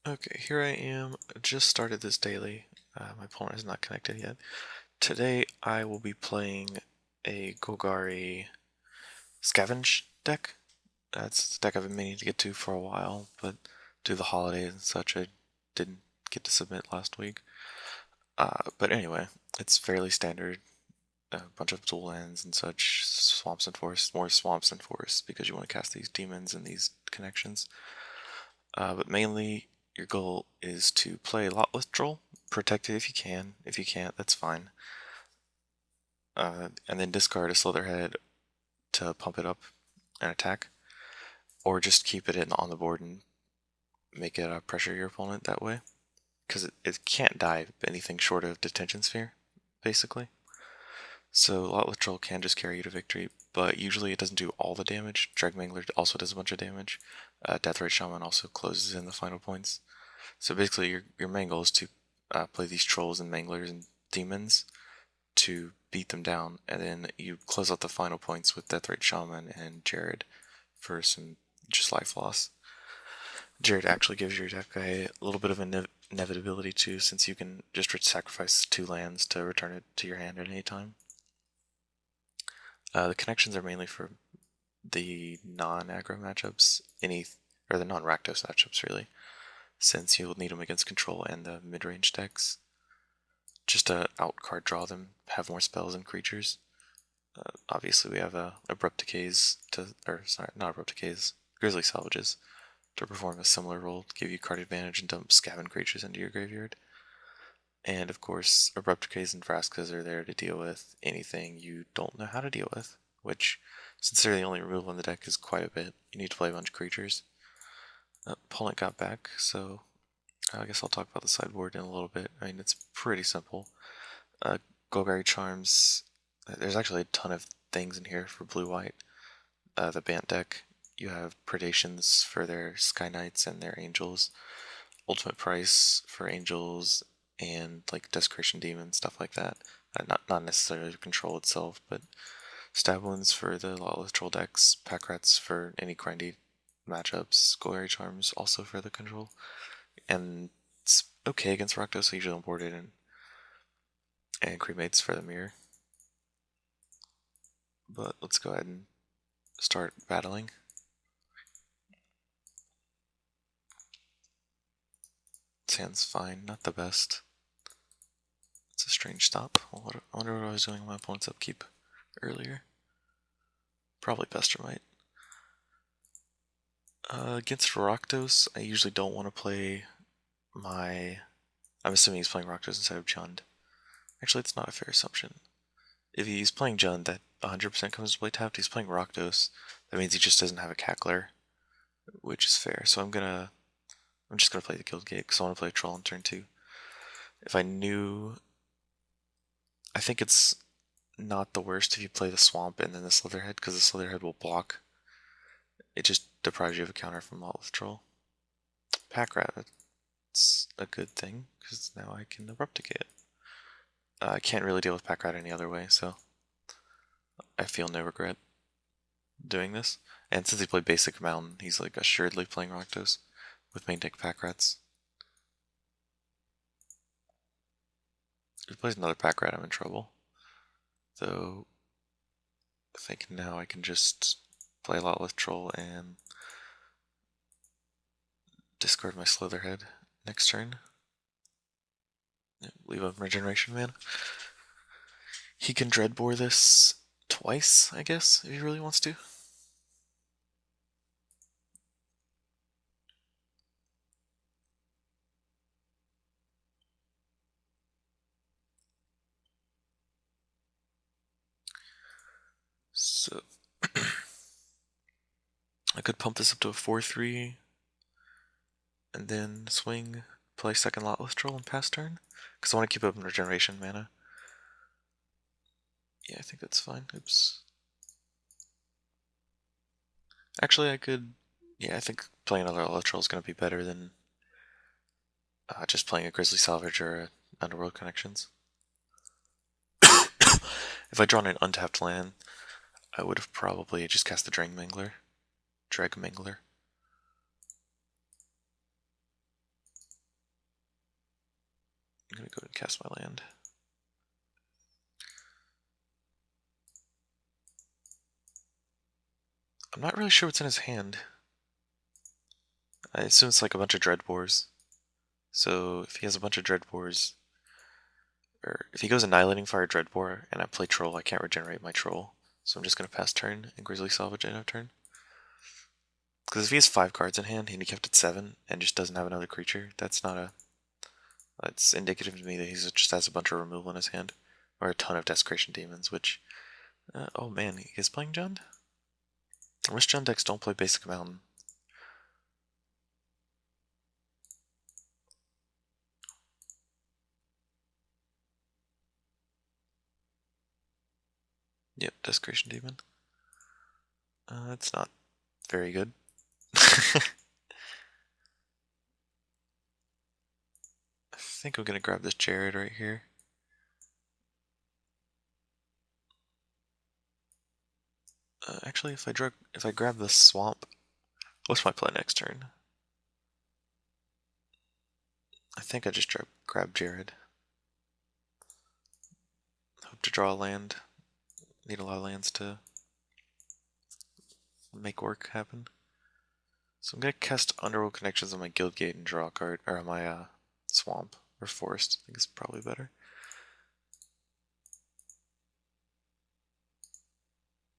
Okay, here I am. I just started this daily. My opponent is not connected yet. Today I will be playing a Golgari Scavenge deck. That's the deck I've been meaning to get to for a while, but due to the holidays and such, I didn't get to submit last week. But anyway, it's fairly standard. A bunch of dual lands and such, swamps and forests, more swamps and forests because you want to cast these demons and these connections. But mainly, your goal is to play a lot withdrawal, protect it if you can. If you can't, that's fine. And then discard a Slitherhead to pump it up and attack, or just keep it in on the board and make it pressure your opponent that way, because it can't die anything short of Detention Sphere, basically. So a lot withdrawal can just carry you to victory, but usually it doesn't do all the damage. Dreadmangler also does a bunch of damage. Deathrite Shaman also closes in the final points. So basically, your main goal is to play these trolls and manglers and demons to beat them down, and then you close out the final points with Deathrite Shaman and Jared for some just life loss. Jared actually gives your deck a little bit of inevitability too, since you can just sacrifice 2 lands to return it to your hand at any time. The connections are mainly for the non-aggro matchups, or the non-Rakdos matchups really, since you'll need them against control and the mid-range decks. Just to out-card draw them, have more spells and creatures. Obviously we have Abrupt Decays not Abrupt Decays, Grizzly Salvages to perform a similar role, to give you card advantage and dump Scavenge creatures into your graveyard. And of course, Abrupt Decays and Frascas are there to deal with anything you don't know how to deal with, which, since they're the only removal in the deck, is quite a bit. You need to play a bunch of creatures. Opponent got back, so I guess I'll talk about the sideboard in a little bit. I mean, it's pretty simple. Golgari Charms, there's actually a ton of things in here for blue-white. The Bant deck, you have Predations for their Sky Knights and their Angels, Ultimate Price for Angels, and like Desecration Demon, stuff like that. Not necessarily control itself, but Stab Wounds for the Lawless Troll decks, Pack Rats for any grindy matchups, Golgari Charms also for the control, and it's okay against Rakdos, so I usually don't board it in. And Cremates for the mirror. But let's go ahead and start battling. This hand's fine, not the best. It's a strange stop. I wonder what I was doing on my opponent's upkeep earlier. Probably Pestermite. Against Rakdos, I usually don't want to play my... I'm assuming he's playing Rakdos instead of Jund. Actually, it's not a fair assumption. If he's playing Jund, that 100% comes to play tapped. He's playing Rakdos. That means he just doesn't have a Cackler, which is fair. So I'm just gonna play the Guild Gate because I want to play a Troll on turn 2. If I knew... I think it's not the worst if you play the Swamp and then the Slitherhead, because the Slitherhead will block. It just deprives you of a counter from Lawless Troll. Pack Rat, it's a good thing, because now I can Abrupticate it. I can't really deal with Pack Rat any other way, so I feel no regret doing this. And since he played Basic Mountain, he's like assuredly playing Rakdos with main deck Pack Rats. If he plays another Pack Rat, I'm in trouble. Though, I think now I can just play a lot with Troll and discard my Slitherhead next turn. Leave a Regeneration mana. He can Dreadbore this twice, I guess, if he really wants to. So I could pump this up to a 4-3 and then swing, play second Lotless Troll and pass turn, because I want to keep up Regeneration mana. Yeah, I think that's fine. Oops. Actually, I could... Yeah, I think playing another Lotless Troll is going to be better than just playing a Grizzly Salvage or a Underworld Connections. If I'd drawn an untapped land, I would have probably just cast the Dreadmangler. gonna go ahead and cast my land. I'm not really sure what's in his hand. I assume it's like a bunch of Dreadbores. So if he has a bunch of Dreadbores, or if he goes Annihilating Fire Dreadbore and I play Troll, I can't regenerate my Troll. So I'm just going to pass turn and Grizzly Salvage end of turn. Because if he has 5 cards in hand and he kept it 7 and just doesn't have another creature, that's not a... That's indicative to me that he just has a bunch of removal in his hand. Or a ton of Desecration Demons, which... oh man, he is playing Jund? Most Jund decks don't play Basic Mountain. Yep, Desecration Demon. That's not very good. I think I'm gonna grab this Jared right here. Actually, if I grab the Swamp, what's my play next turn? I think I just grab Jared. Hope to draw a land. Need a lot of lands to make work happen. So I'm gonna cast Underworld Connections on my Guildgate and draw a card, or on my Swamp or Forest. I think it's probably better.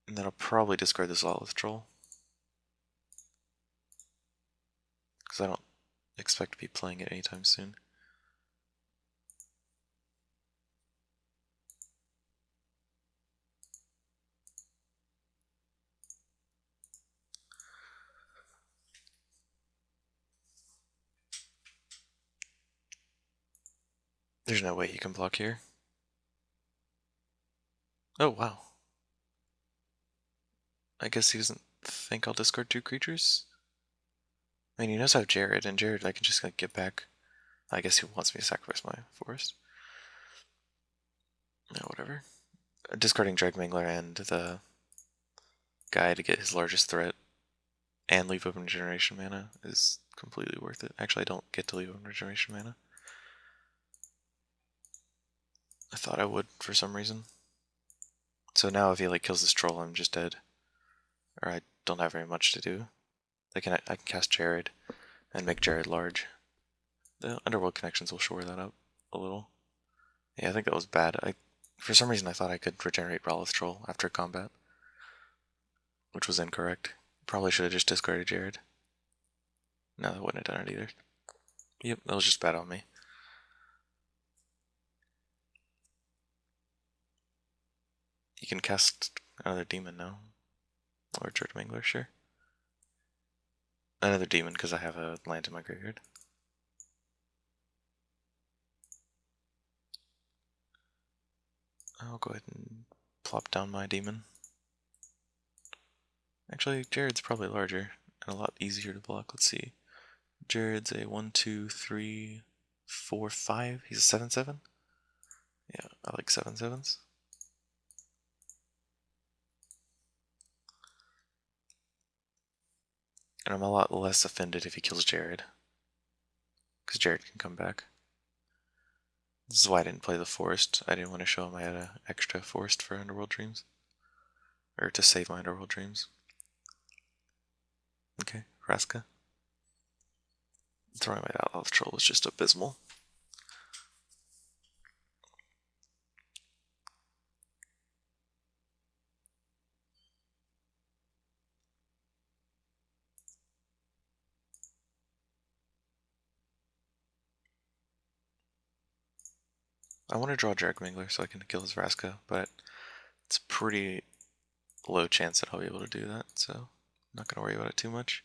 And then I'll probably discard this Lawless Troll, because I don't expect to be playing it anytime soon. There's no way he can block here. Oh, wow. I guess he doesn't think I'll discard 2 creatures? I mean, he knows I have Jared, and Jared I can just like, get back. I guess he wants me to sacrifice my forest. No, whatever. Discarding Dragmangler and the guy to get his largest threat and leave open regeneration mana is completely worth it. Actually, I don't get to leave open regeneration mana. I thought I would for some reason. So now if he like kills this troll, I'm just dead. Or I don't have very much to do. I can cast Jared and make Jared large. The Underworld Connections will shore that up a little. Yeah, I think that was bad. For some reason I thought I could regenerate Rowlith Troll after combat, which was incorrect. Probably should have just discarded Jared. No, that wouldn't have done it either. Yep, that was just bad on me. You can cast another demon now. Or Mangler, sure. Another demon because I have a land in my graveyard. I'll go ahead and plop down my demon. Actually, Jared's probably larger and a lot easier to block. Let's see. Jared's a 1, 2, 3, 4, 5. He's a 7/7? Yeah, I like 7/7s. And I'm a lot less offended if he kills Jared, because Jared can come back. This is why I didn't play the forest. I didn't want to show him I had an extra forest for Underworld Dreams. Or to save my Underworld Dreams. Okay, Vraska. Throwing my Outlaw Troll was just abysmal. I want to draw Dragmangler so I can kill his Vraska, but it's a pretty low chance that I'll be able to do that, so I'm not going to worry about it too much.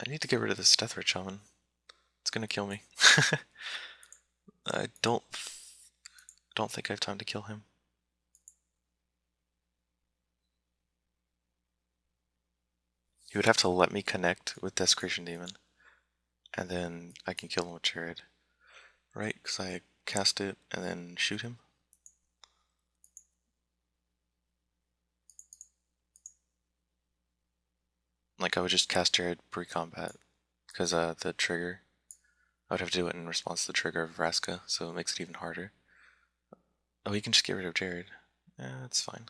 I need to get rid of this Deathrich Shaman. It's going to kill me. I don't think I have time to kill him. He would have to let me connect with Desecration Demon, and then I can kill him with Jared. Right? Because I cast it and then shoot him. Like I would just cast Jared pre-combat because the trigger, I would have to do it in response to the trigger of Vraska, so it makes it even harder. Oh, you can just get rid of Jared. Yeah, that's fine.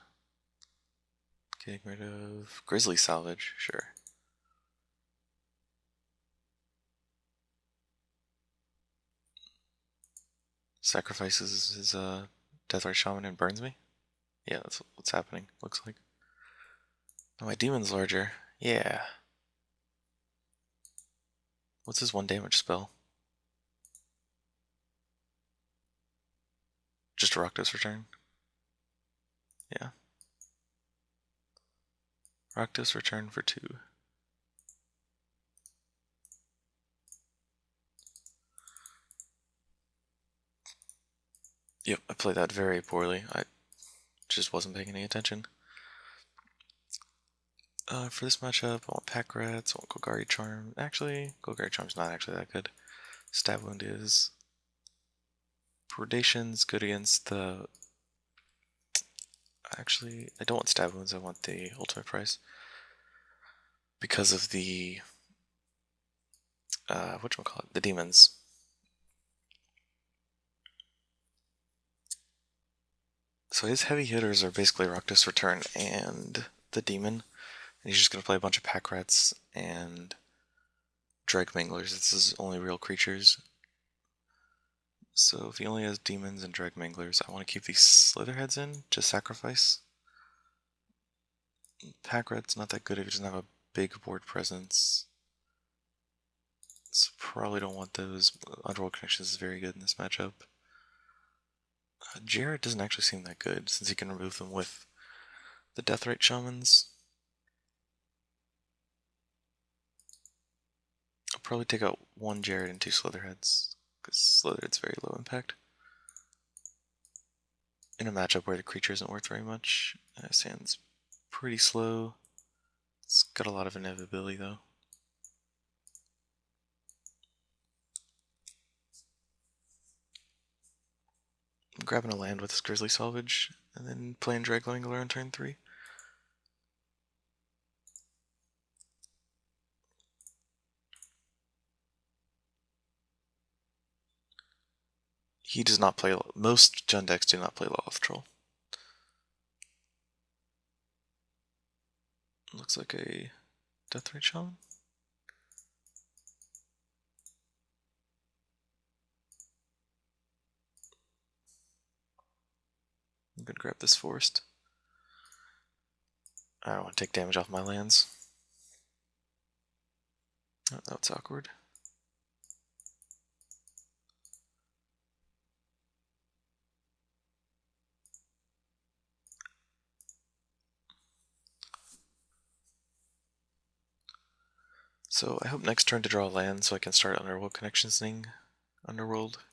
Getting rid of Grizzly Salvage, sure. Sacrifices his Deathrite Shaman and burns me? Yeah, that's what's happening, looks like. Oh, my demon's larger. Yeah. What's his 1 damage spell? Just a Rakdos Return? Yeah. Rakdos Return for 2. Yep, I played that very poorly. I just wasn't paying any attention. For this matchup, I want Pack Rats, I want Golgari Charm. Actually, Golgari Charm's not actually that good. Stab Wound is. Predation's good against the... Actually, I don't want Stab Wounds, I want the Ultimate Price. Because of the... whatchamacallit? The demons. So his heavy hitters are basically Rakdos Return and the demon. And he's just going to play a bunch of Pack Rats and Dreg Manglers. This is only real creatures. So if he only has demons and Dreg Manglers, I want to keep these Slitherheads in, just sacrifice. Pack Rat's not that good if he doesn't have a big board presence. So probably don't want those. Underworld Connections is very good in this matchup. Jared doesn't actually seem that good, since he can remove them with the Deathrite Shamans. I'll probably take out 1 Jared and 2 Slitherheads, because Slitherhead's very low impact. In a matchup where the creature isn't worth very much, Sand's pretty slow. It's got a lot of inevitability though. I'm grabbing a land with this Grizzly Salvage, and then playing Dreg Mangler on turn 3. He does not play, most Jund decks do not play Lawless Troll. Looks like a Deathrite Shaman. I'm gonna grab this forest. I don't want to take damage off my lands. Oh, that's awkward. So I hope next turn to draw a land so I can start Underworld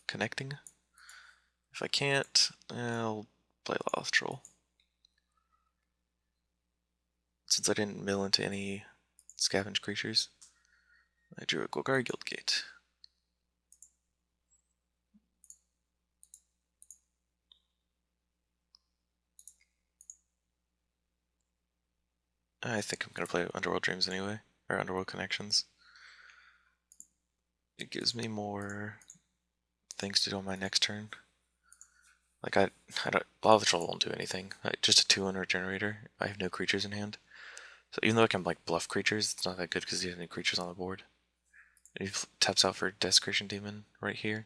Connecting. If I can't, I'll play Lawless Troll. Since I didn't mill into any Scavenge creatures, I drew a Golgari Guildgate. I think I'm going to play Underworld Dreams anyway, or Underworld Connections. It gives me more things to do on my next turn. Like I don't, Lawless Troll won't do anything. Just a 2-1 Regenerator. I have no creatures in hand. So even though I can like bluff creatures, it's not that good because he has no creatures on the board. And he taps out for Desecration Demon right here.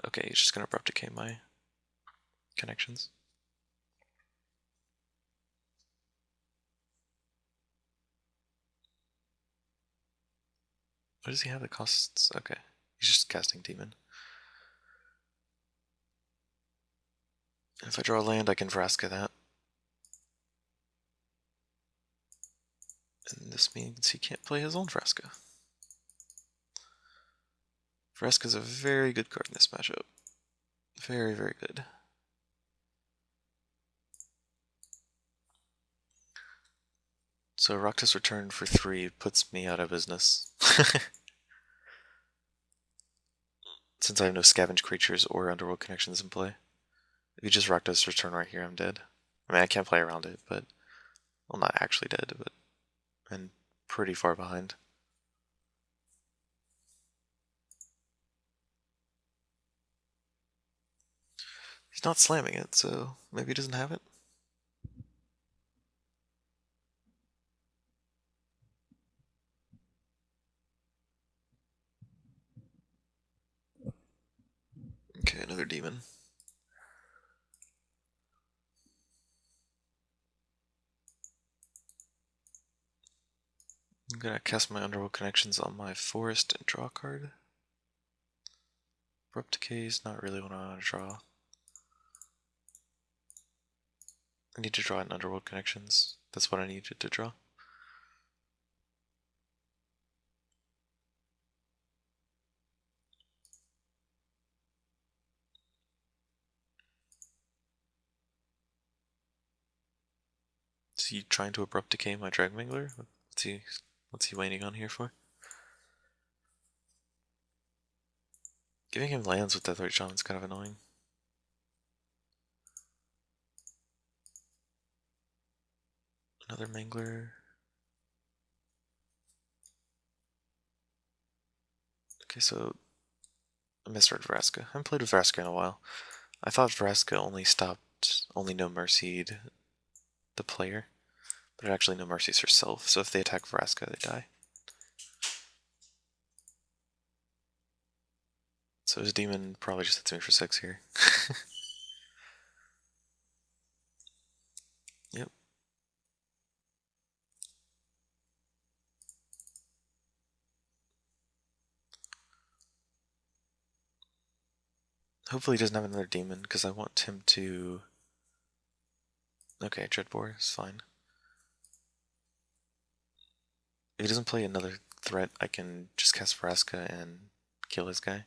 Okay, he's just going to Abrupt Decay my connections. What does he have that costs? Okay, he's just casting Demon. If I draw a land, I can Vraska that. And this means he can't play his own Vraska. Vraska's a very good card in this matchup. Very, very good. So Rakdos Return for 3 puts me out of business. Since I have no Scavenge creatures or Underworld Connections in play. If you just Rakdos Return right here, I'm dead. I mean, I can't play around it, but... Well, not actually dead, but... And pretty far behind. He's not slamming it, so maybe he doesn't have it. Okay, another demon. I'm gonna cast my Underworld Connections on my Forest and draw a card. Abrupt Decay is not really what I want to draw. I need to draw an Underworld Connections. That's what I needed to draw. Is he trying to Abrupt Decay my Dragmangler? What's he waiting on here for? Giving him lands with Deathrite Shaman is kind of annoying. Another Mangler. Okay, so I misread Vraska. I haven't played with Vraska in a while. I thought Vraska only no mercied the player, but it actually no mercies herself, so if they attack Vraska, they die. So his demon probably just hits me for 6 here. Yep. Hopefully he doesn't have another demon, because I want him to... Okay, Dreadbore is fine. If he doesn't play another threat, I can just cast Vraska and kill his guy.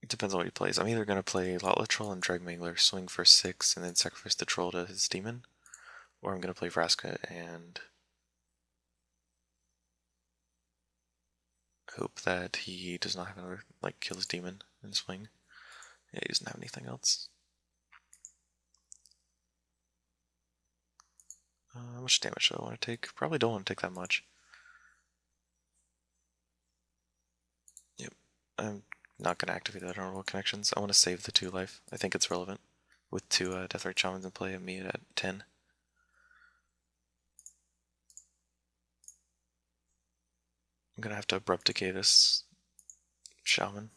It depends on what he plays. I'm either going to play Lotla Troll and Dragmangler, swing for 6, and then sacrifice the troll to his demon, or I'm going to play Vraska and hope that he does not have another, like, kill his demon and swing. Yeah, he doesn't have anything else. How much damage do I want to take? Probably don't want to take that much. Yep. I'm not going to activate that Honorable Connections. I want to save the 2 life. I think it's relevant with 2 Deathrite Shamans in play and me at 10. I'm going to have to Abrupt Decay this Shaman.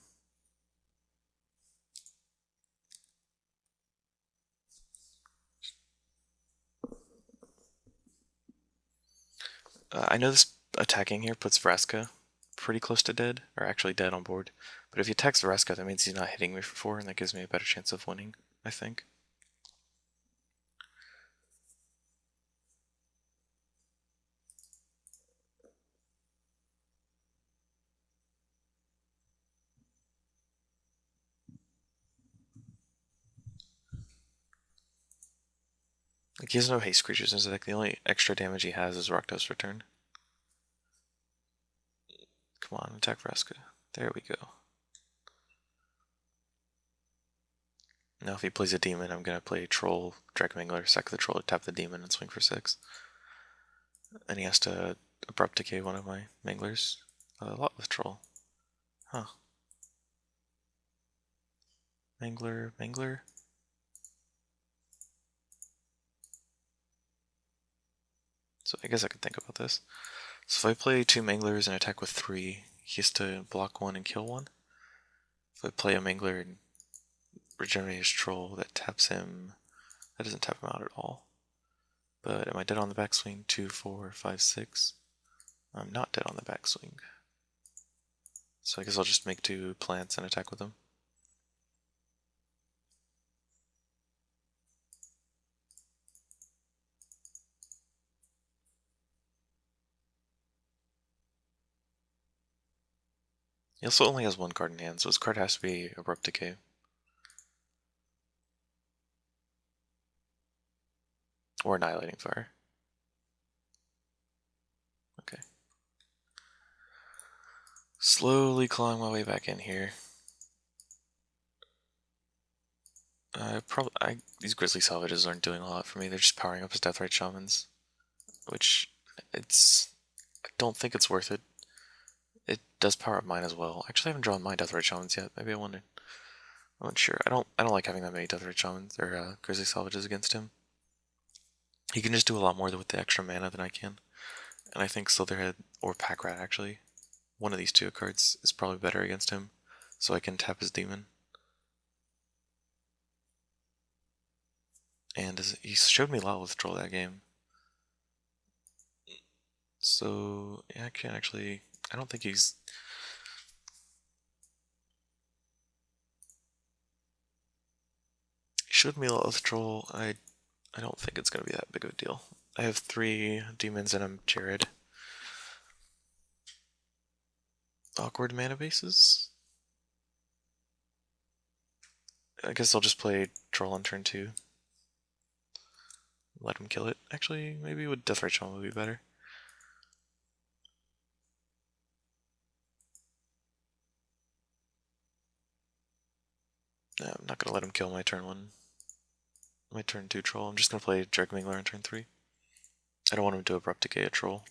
I know this attacking here puts Vraska pretty close to dead, or actually dead on board. But if he attacks Vraska, that means he's not hitting me for 4, and that gives me a better chance of winning, I think. Like, he has no haste creatures in his deck. The only extra damage he has is Rakdos Return. Come on, attack Vraska. There we go. Now if he plays a demon, I'm going to play Troll, Dragmangler, sack the Troll, tap the demon, and swing for 6. And he has to Abrupt Decay one of my Manglers. A lot with Troll. Huh. Mangler. So I guess I could think about this. So if I play 2 Manglers and attack with 3, he has to block 1 and kill 1. If I play a Mangler and regenerate his Troll, that taps him. That doesn't tap him out at all. But am I dead on the backswing? 2, 4, 5, 6. I'm not dead on the backswing. So I guess I'll just make 2 plants and attack with them. He also only has 1 card in hand, so his card has to be Abrupt Decay. Or Annihilating Fire. Okay. Slowly clawing my way back in here. These Grizzly Salvages aren't doing a lot for me. They're just powering up his Deathrite Shamans, which I don't think it's worth it. It does power up mine as well. Actually, I haven't drawn my Deathrite Shamans yet. Maybe I wanted. I'm not sure. I don't like having that many Deathrite Shamans or Grizzly Salvages against him. He can just do a lot more with the extra mana than I can. And I think Slitherhead or Pack Rat actually, one of these two cards is probably better against him. So I can tap his demon. And he showed me a lot of withdrawal that game. So yeah, I can't actually. I don't think he's. He showed me a lot of withdrawal. I don't think it's gonna be that big of a deal. I have 3 demons and I'm Jared. Awkward mana bases. I guess I'll just play Troll on turn 2. Let him kill it. Actually, maybe with Deathrite Shaman would be better. No, I'm not gonna let him kill my turn 1. My turn 2 Troll. I'm just gonna play Dreg Mingler on turn 3. I don't want him to Abrupt Decay a Troll.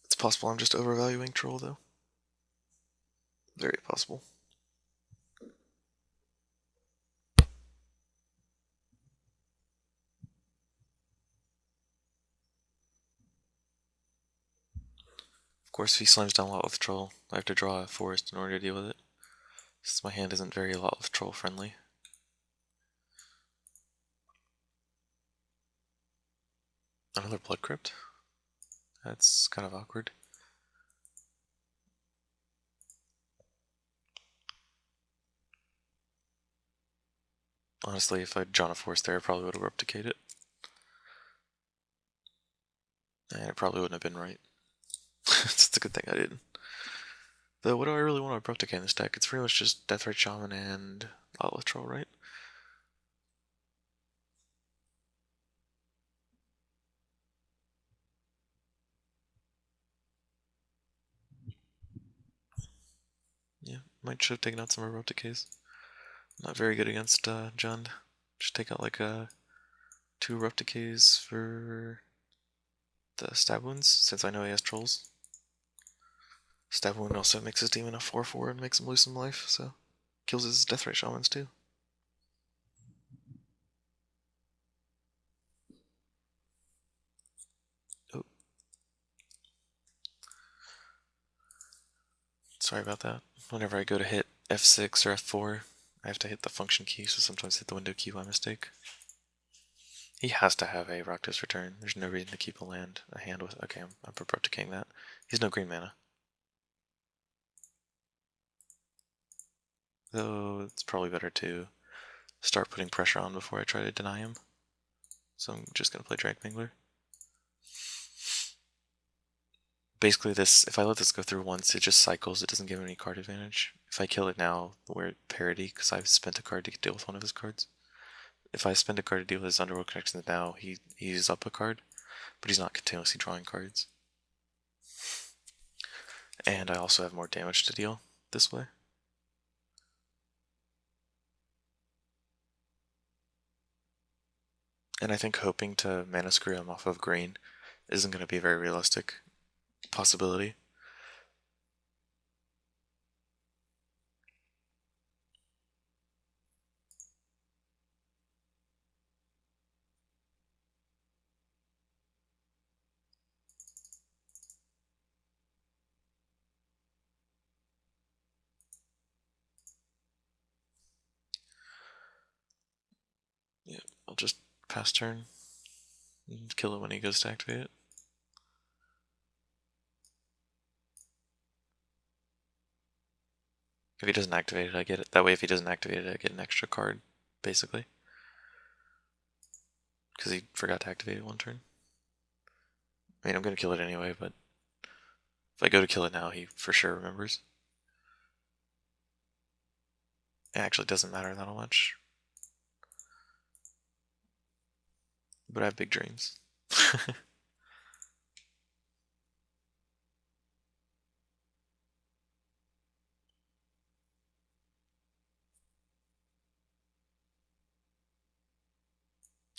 It's possible I'm just overvaluing Troll though. Very possible. Of course, if he slams down a lot with Troll, I have to draw a forest in order to deal with it. Since my hand isn't very a lot with Troll friendly. Another Blood Crypt? That's kind of awkward. Honestly, if I'd drawn a forest there, I probably would have Replicate it. And it probably wouldn't have been right. It's a good thing I didn't. Though, what do I really want to Replicate in this deck? It's pretty much just Deathrite Shaman and Outlaw Troll, right? Yeah, might should have taken out some Replicas. Not very good against Jund. Just take out like 2 Replicas for the stab wounds, since I know he has trolls. Stab wound also makes his demon a 4/4 and makes him lose some life, so kills his Deathrite Shamans too. Oh. Sorry about that. Whenever I go to hit F6 or F4, I have to hit the function key, so sometimes hit the window key by mistake. He has to have a Rakdos Return. There's no reason to keep a hand with. Okay, I'm Repticating that. He's no green mana. Though it's probably better to start putting pressure on before I try to deny him. So I'm just gonna play Drag Mingler. Basically if I let this go through once, it just cycles, it doesn't give him any card advantage. If I kill it now, we're at parity, because I've spent a card to deal with one of his cards. If I spend a card to deal with his Underworld Connections now, he uses up a card, but he's not continuously drawing cards. And I also have more damage to deal this way. And I think hoping to mana screw him off of green isn't going to be a very realistic possibility. Yeah, I'll just pass turn and kill it when he goes to activate it. If he doesn't activate it, I get it. That way, if he doesn't activate it, I get an extra card, basically. Because he forgot to activate it one turn. I mean, I'm going to kill it anyway, but if I go to kill it now, he for sure remembers. It actually doesn't matter that much. But I have big dreams.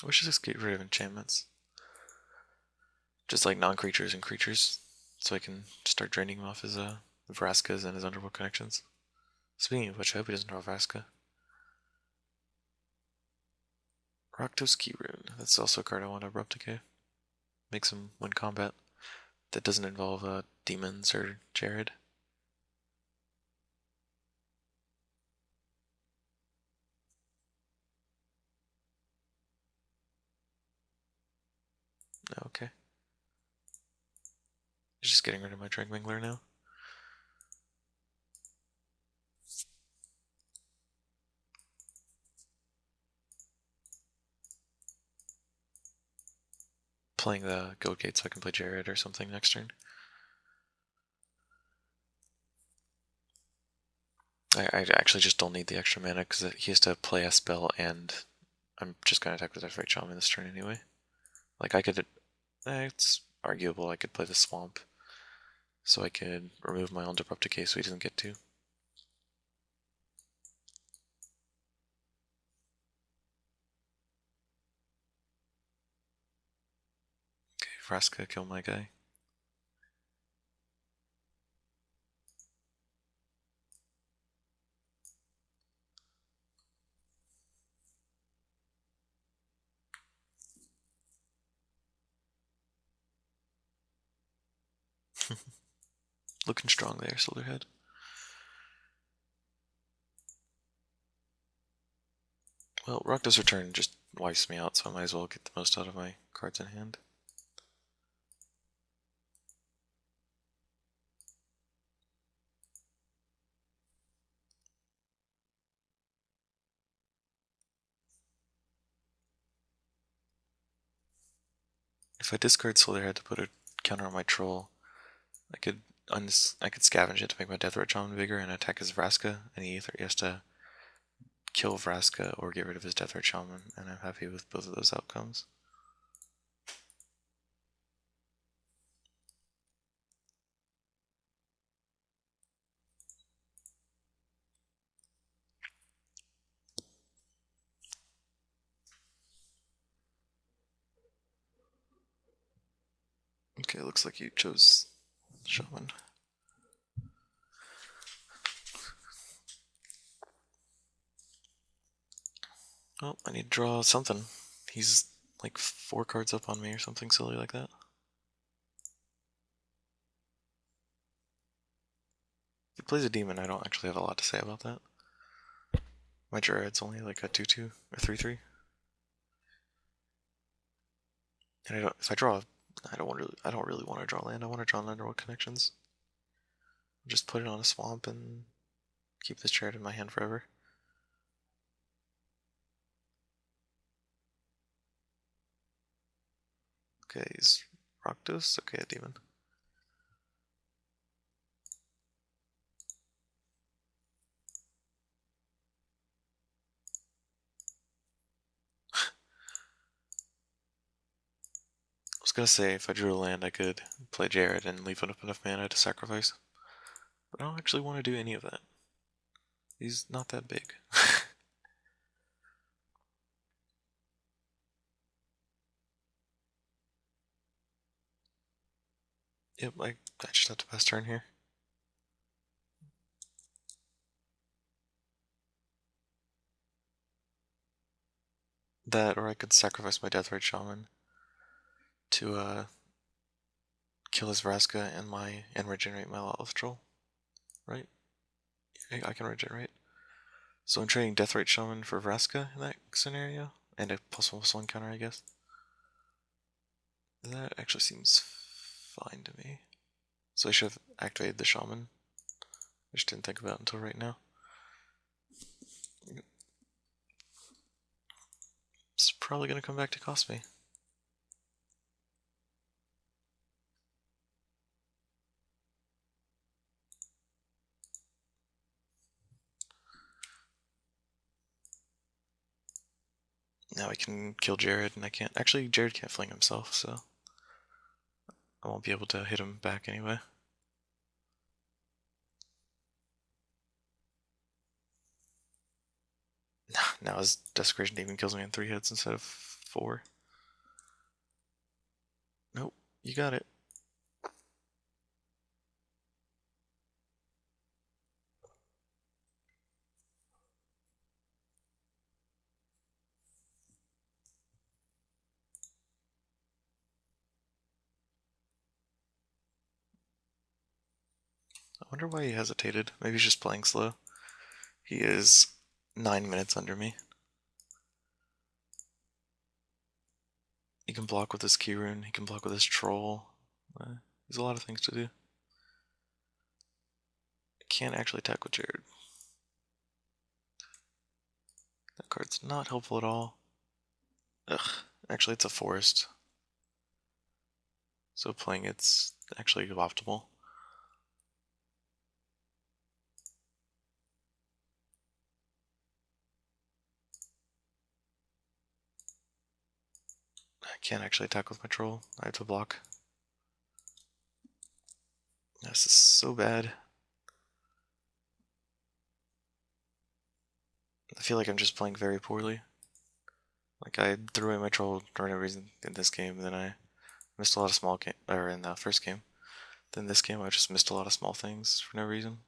We should just get rid of enchantments. Just like non-creatures and creatures. So I can start draining him off his Vraskas and his Underworld connections. Speaking of which, I hope he doesn't draw Vraska. Rakdos Keyrune. That's also a card I want to Abrupt Decay. Makes him win combat. That doesn't involve demons or Jared. Okay. Just getting rid of my Dragmangler now. Playing the Goat Gate so I can play Jared or something next turn. I actually just don't need the extra mana because he has to play a spell and I'm just going to attack with Deathrite Shaman this turn anyway. Like I could, it's arguable I could play the Swamp so I could remove my own Abrupt Decay so he doesn't get to. Okay, Vraska, kill my guy. Looking strong there, Silverhead. Well, Rakdos Return just wipes me out, so I might as well get the most out of my cards in hand. If I discard Silverhead to put a counter on my Troll, I could Scavenge it to make my Deathrite Shaman bigger and attack his Vraska, and he either has to kill Vraska or get rid of his Deathrite Shaman, and I'm happy with both of those outcomes. Okay, looks like you chose Shaman. Oh, I need to draw something. He's like 4 cards up on me or something silly like that. If he plays a demon, I don't actually have a lot to say about that. My Jared's only like a 2/2 or 3/3. And if I draw, I don't really want to draw land. I want to draw Underworld Connections. Just put it on a swamp and keep this Jared in my hand forever. Okay, he's Rakdos. Okay, a demon. I was gonna say if I drew a land, I could play Jared and leave up enough mana to sacrifice. But I don't actually want to do any of that. He's not that big. Yep, I just have to pass turn here. That, or I could sacrifice my Deathrite Shaman to kill his Vraska and regenerate my Lotless Troll. Right? I can regenerate. So I'm trading Deathrite Shaman for Vraska in that scenario, and a +1/+1 counter, I guess. That actually seems fine to me. So I should have activated the Shaman. I just didn't think about it until right now. It's probably going to come back to cost me. Now I can kill Jared, and I can't. Actually, Jared can't fling himself, so I won't be able to hit him back anyway. Now his Desecration Demon kills me in 3 hits instead of 4. Nope, you got it. I wonder why he hesitated. Maybe he's just playing slow. He is 9 minutes under me. He can block with his key rune, he can block with his troll. There's a lot of things to do. I can't actually attack with Jared. That card's not helpful at all. Ugh, actually it's a forest. So playing it's actually optimal. I can't actually attack with my troll. I have to block. This is so bad. I feel like I'm just playing very poorly. Like I threw away my troll for no reason in this game, then I missed a lot of small game, or in the first game. Then this game I just missed a lot of small things for no reason.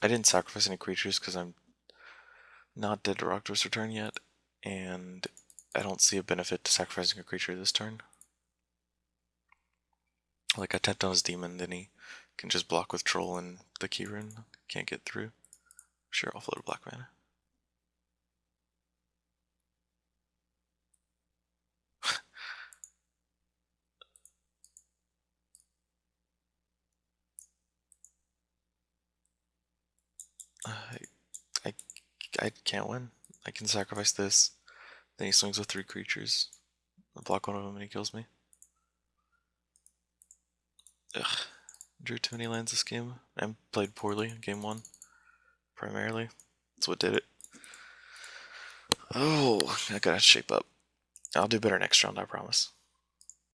I didn't sacrifice any creatures because I'm not dead to Rakdos Return yet, and I don't see a benefit to sacrificing a creature this turn. Like I tapped on his demon, then he can just block with troll and the key rune. Can't get through. Sure, I'll float a black mana. I, I can't win. I can sacrifice this. Then he swings with 3 creatures. I block one of them and he kills me. Ugh. Drew too many lands this game. I played poorly in game 1. Primarily. That's what did it. Oh, I gotta shape up. I'll do better next round, I promise.